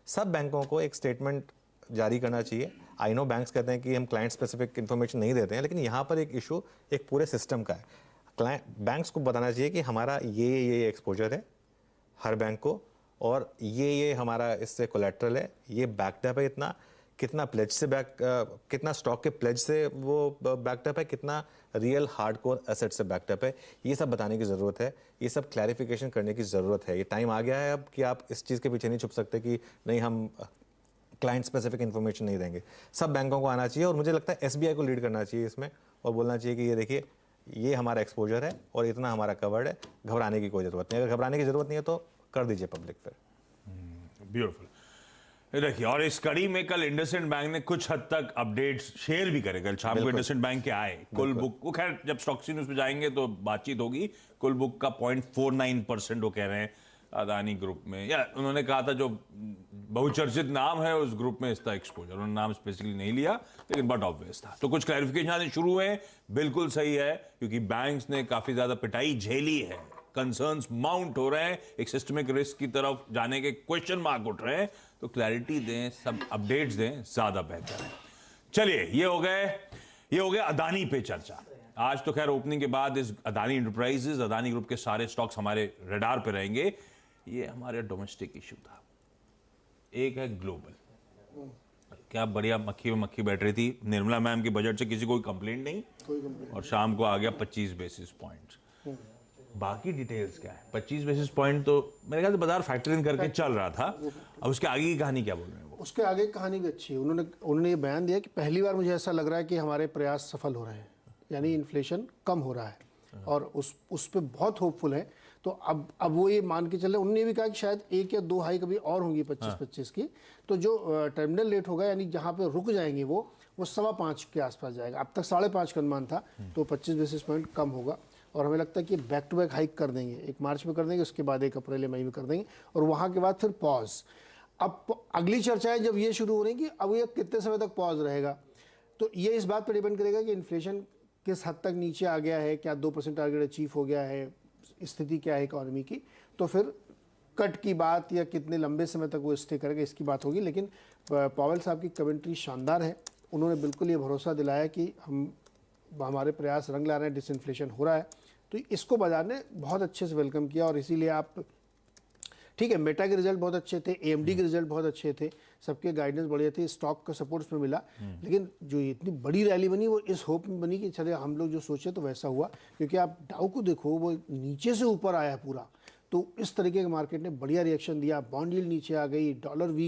सब बैंकों को एक स्टेटमेंट जारी करना चाहिए। आई नो बैंक्स कहते हैं कि हम क्लाइंट स्पेसिफिक इन्फॉर्मेशन नहीं देते हैं, लेकिन यहाँ पर एक इशू एक पूरे सिस्टम का है। क्लाइंट बैंक्स को बताना चाहिए कि हमारा ये एक्सपोजर है हर बैंक को, और ये हमारा इससे कोलेट्रल है, ये बैकअप है, इतना कितना प्लेज से कितना स्टॉक के प्लेज से वो बैकअप है, कितना रियल हार्डकोर एसेट से बैकअप है, ये सब बताने की ज़रूरत है। ये सब क्लैरिफिकेशन करने की ज़रूरत है। ये टाइम आ गया है अब कि आप इस चीज़ के पीछे नहीं छुप सकते कि नहीं हम क्लाइंट स्पेसिफिक इन्फॉर्मेशन नहीं देंगे। सब बैंकों को आना चाहिए, और मुझे लगता है एसबीआई को लीड करना चाहिए इसमें, और बोलना चाहिए कि ये देखिए ये हमारा एक्सपोजर है और इतना हमारा कवर्ड है, घबराने की कोई ज़रूरत नहीं। अगर घबराने की ज़रूरत नहीं है तो कर दीजिए पब्लिक पर। ब्यूटीफुल। देखिए, और इस कड़ी में कल इंडसइंड बैंक ने कुछ हद तक अपडेट्स शेयर भी करे। कल शाम को इंडसइंड बैंक के आए कुल बुक, वो खैर जब स्टॉक्स न्यूज पे जाएंगे तो बातचीत होगी। कुल बुक का 0.49% वो कह रहे हैं अदानी ग्रुप में, या उन्होंने कहा था जो बहुचर्चित नाम है उस ग्रुप में इसका एक्सपोजर, उन्होंने नाम स्पेसिफिकली नहीं लिया, लेकिन बट ऑब्वियस था। तो कुछ क्लैरिफिकेशन आने शुरू हुए। बिल्कुल सही है, क्योंकि बैंक्स ने काफी ज्यादा पिटाई झेली है, कंसर्न्स माउंट हो रहे हैं, एक सिस्टमिक रिस्क की तरफ जाने के क्वेश्चन मार्क उठ रहे हैं। तो क्लैरिटी दें, सब अपडेट्स दें, ज्यादा बेहतर है। चलिए, ये हो गए अदानी पे चर्चा। आज तो खैर ओपनिंग के बाद इस अदानी इंटरप्राइजेज, अदानी ग्रुप के सारे स्टॉक्स हमारे रडार पे रहेंगे। ये हमारे डोमेस्टिक इशू था। एक है ग्लोबल। क्या बढ़िया मक्खी में मक्खी बैठ रही थी। निर्मला मैम के बजट से किसी को कोई कंप्लेंट नहीं, और शाम को आ गया 25 बेसिस पॉइंट्स। बाकी डिटेल्स क्या है? 25 बेसिस पॉइंट तो मेरे ख्याल से बाजार फैक्टर इन करके चल रहा था। अब उसके आगे की कहानी क्या बोल रहे हैं वो? उसके आगे की कहानी भी अच्छी है। उन्होंने ये बयान दिया कि पहली बार मुझे ऐसा लग रहा है कि हमारे प्रयास सफल हो रहे हैं, यानी इन्फ्लेशन कम हो रहा है, और उस पे बहुत होपफुल है। तो अब वो ये मान के चले, उन्होंने भी कहा कि शायद 1 या 2 हाई कभी और होंगी 25 की। तो जो टर्मिनल रेट होगा, यानी जहाँ पे रुक जाएंगे वो 5.25 के आसपास जाएगा। अब तक 5.5 का अनुमान था, तो 25 बेसिस पॉइंट कम होगा। और हमें लगता है कि बैक टू बैक हाइक कर देंगे, एक मार्च में कर देंगे, उसके बाद 1 अप्रैल या मई में कर देंगे, और वहाँ के बाद फिर पॉज। अब अगली चर्चाएं जब ये शुरू हो रही कि अब ये कितने समय तक पॉज रहेगा, तो ये इस बात पर डिपेंड करेगा कि इन्फ्लेशन किस हद तक नीचे आ गया है, क्या 2% टारगेट अचीव हो गया है, स्थिति क्या है इकोनॉमी की। तो फिर कट की बात या कितने लंबे समय तक वो स्टे करेगा, इसकी बात होगी। लेकिन पावेल साहब की कमेंट्री शानदार है। उन्होंने बिल्कुल ये भरोसा दिलाया कि हमारे प्रयास रंग ला रहे हैं, डिसइन्फ्लेशन हो रहा है। तो इसको बाजार ने बहुत अच्छे से वेलकम किया, और इसीलिए आप ठीक है, मेटा के रिजल्ट बहुत अच्छे थे, एएमडी के रिजल्ट बहुत अच्छे थे, सबके गाइडेंस बढ़िया थे, स्टॉक का सपोर्ट उसमें मिला। लेकिन जो इतनी बड़ी रैली बनी वो इस होप में बनी कि चले हम लोग जो सोचे तो वैसा हुआ। क्योंकि आप डाउ को देखो, वो नीचे से ऊपर आया पूरा। तो इस तरीके के मार्केट ने बढ़िया रिएक्शन दिया, बॉन्ड यील्ड नीचे आ गई, डॉलर वीक